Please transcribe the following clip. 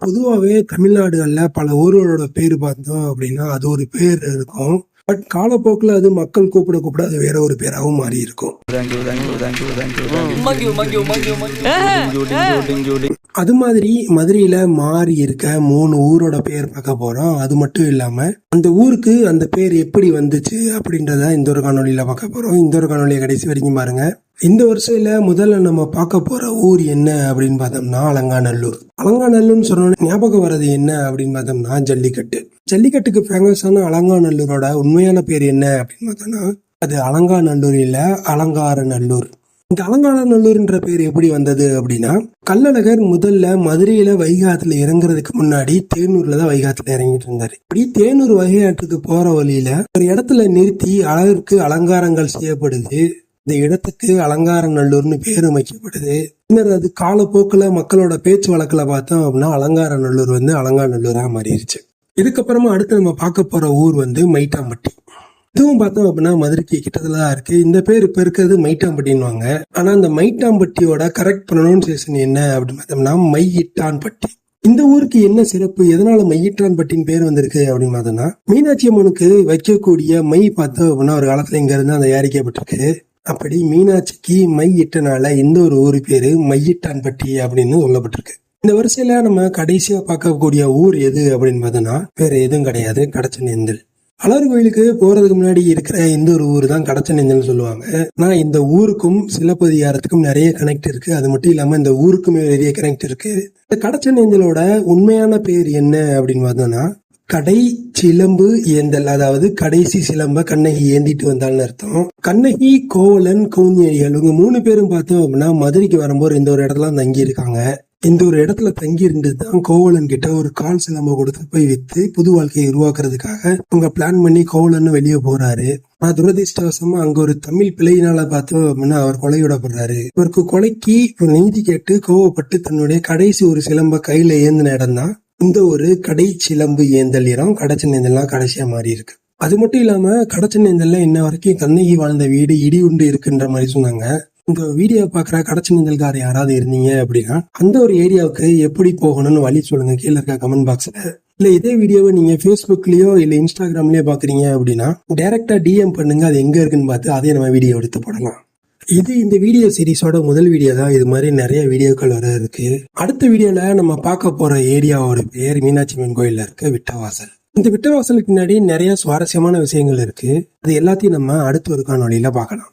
பொதுவாவே தமிழ்நாடுகள்ல பல ஊர்களோட பேர் பார்த்தோம் அப்படின்னா, அது ஒரு பேர் இருக்கும். பட் காலப்போக்குல அது மக்கள் கூப்பிட கூப்பிட அது வேற ஒரு பேராவும் மாறி இருக்கும். அது மாதிரி மதுரையில மாறி இருக்க 3 ஊரோட பேர் பார்க்க போறோம். அது மட்டும் இல்லாம அந்த ஊருக்கு அந்த பேர் எப்படி வந்துச்சு அப்படின்றத இந்த ஒரு காணொலியில பார்க்க போறோம். இந்த ஒரு காணொலியை கடைசி வரைக்கும் பாருங்க. இந்த வருஷத்துல முதல்ல நம்ம பார்க்க போற ஊர் என்ன அப்படின்னு பார்த்தோம்னா அலங்காநல்லூர். அலங்காநல்லூர்னு சொன்ன ஞாபகம் வர்றது என்ன அப்படின்னு பார்த்தோம்னா ஜல்லிக்கட்டு. ஜல்லிக்கட்டுக்கு ஃபேமஸான அலங்காநல்லூரோட உண்மையான பேர் என்ன அப்படின்னு பார்த்தோம்னா அது அலங்காநல்லூர் இல்ல அலங்காரநல்லூர். இந்த அலங்காநல்லூர்ன்ற பேர் எப்படி வந்தது அப்படின்னா, கள்ளழகர் முதல்ல மதுரையில வைகாத்துல இறங்குறதுக்கு முன்னாடி தேனூர்ல தான் வைகாத்துல இறங்கிட்டு இருந்தாரு. இப்படி தேனூர் வைகாட்டுக்கு போற வழியில ஒரு இடத்துல நிறுத்தி அழகிற்கு அலங்காரங்கள் செய்யப்படுது. இந்த இடத்துக்கு அலங்காரநல்லூர்னு பேரும் வைக்கப்படுது. பின்னர் அது காலப்போக்கில் மக்களோட பேச்சு வழக்கில் பார்த்தோம் அப்படின்னா அலங்காரநல்லூர் வந்து அலங்காநல்லூரா மாறிடுச்சு. இதுக்கப்புறமா அடுத்து நம்ம பார்க்க போற ஊர் வந்து மைட்டாம்பட்டி. இதுவும் பார்த்தோம் அப்படின்னா மதுரைக்கு கிட்டத்துல தான் இருக்கு. இந்த பேர் இப்ப இருக்கிறது மைட்டாம்பட்டின்னுவாங்க. ஆனா இந்த மைட்டாம்பட்டியோட கரெக்ட் ப்ரொனவுன்சியேஷன் என்ன அப்படின்னு பார்த்தோம்னா மையிட்டான்பட்டி. இந்த ஊருக்கு என்ன சிறப்பு, எதனால மையிட்டான்பட்டின்னு பேர் வந்திருக்கு அப்படின்னு பார்த்தோம்னா, மீனாட்சி அம்மனுக்கு வைக்கக்கூடிய மை பார்த்தோம் அப்படின்னா ஒரு காலத்துல இங்க இருந்து அந்த தயாரிக்கப்பட்டிருக்கு. அப்படி மீனாட்சிக்கு மை இட்டனால இந்த ஒரு ஊர் பேரு மையிட்டான்பட்டி அப்படின்னு சொல்லப்பட்டிருக்கு. இந்த வரிசையில நம்ம கடைசியா பார்க்கக்கூடிய ஊர் எது அப்படின்னு பார்த்தோம்னா வேற எதுவும் கிடையாது, கடச்சனேந்தல். அழகர் கோயிலுக்கு போறதுக்கு முன்னாடி இருக்கிற இந்த ஒரு ஊர் தான் கடச்சனேந்தல்னு சொல்லுவாங்க. நான் இந்த ஊருக்கும் சிலப்பதிகாரத்துக்கும் நிறைய கனெக்ட் இருக்கு. அது மட்டும் இல்லாம இந்த ஊருக்குமே நிறைய கனெக்ட் இருக்கு. இந்த கடச்சனேந்தலோட உண்மையான பேர் என்ன அப்படின்னு பார்த்தோம்னா கடை சிலம்பு ஏந்தல், அதாவது கடைசி சிலம்ப கண்ணகி ஏந்திட்டு வந்தாள்னு அர்த்தம். கண்ணகி, கோவலன், கவுந்தியடிகள் இவங்க 3 பேரும் பார்த்தோம் அப்படின்னா மதுரைக்கு வரும்போது இந்த ஒரு இடத்துல தங்கி இருக்காங்க. இந்த ஒரு இடத்துல தங்கி இருந்தது தான் கோவலன் கிட்ட ஒரு கால் சிலம்ப கொடுத்து போய் வித்து புது வாழ்க்கையை உருவாக்குறதுக்காக அவங்க பிளான் பண்ணி கோவலன் வெளியே போறாரு. ஆனா துரதிருஷ்டவசமா அங்க ஒரு தமிழ் பிள்ளையினால பார்த்தோம் அப்படின்னா அவர் கொலையிடப்படுறாரு. இவருக்கு கொலைக்கு நீதி கேட்டு கோவப்பட்டு தன்னுடைய கடைசி ஒரு சிலம்ப கையில ஏந்தின இடம் தான் இந்த ஒரு கடை சிலம்பு ஏந்தல் இடம். கடச்சனேந்தல்லாம் கடைசியா மாறி இருக்கு. அது மட்டும் இல்லாம கடச்சனேந்தல்ல இன்ன வரைக்கும் கண்ணகி வாழ்ந்த வீடு இடி உண்டு இருக்குன்ற மாதிரி சொன்னாங்க. இந்த வீடியோ பாக்குற கடச்சனேந்தல்கார் யாராவது இருந்தீங்க அப்படின்னா அந்த ஒரு ஏரியாவுக்கு எப்படி போகணும்னு வழி சொல்லுங்க கீழே இருக்க கமெண்ட் பாக்ஸ்ல. இல்ல இதே வீடியோவை நீங்க Facebookலயோ இல்ல இன்ஸ்டாகிராம்லயோ பாக்குறீங்க அப்படின்னா டைரக்டா டிஎம் பண்ணுங்க, அது எங்க இருக்குன்னு பார்த்து அதே நம்ம வீடியோ எடுத்து போடலாம். இது இந்த வீடியோ சீரிஸோட முதல் வீடியோ தான். இது மாதிரி நிறைய வீடியோக்கள் வர இருக்கு. அடுத்த வீடியோல நம்ம பார்க்க போற ஏரியாவோட பேர் மீனாட்சி அம்மன் கோயில்ல இருக்க விட்டவாசல். இந்த விட்டவாசலுக்கு பின்னாடி நிறைய சுவாரஸ்யமான விஷயங்கள் இருக்கு. அது எல்லாத்தையும் நம்ம அடுத்த ஒரு காணொலியில பார்க்கலாம்.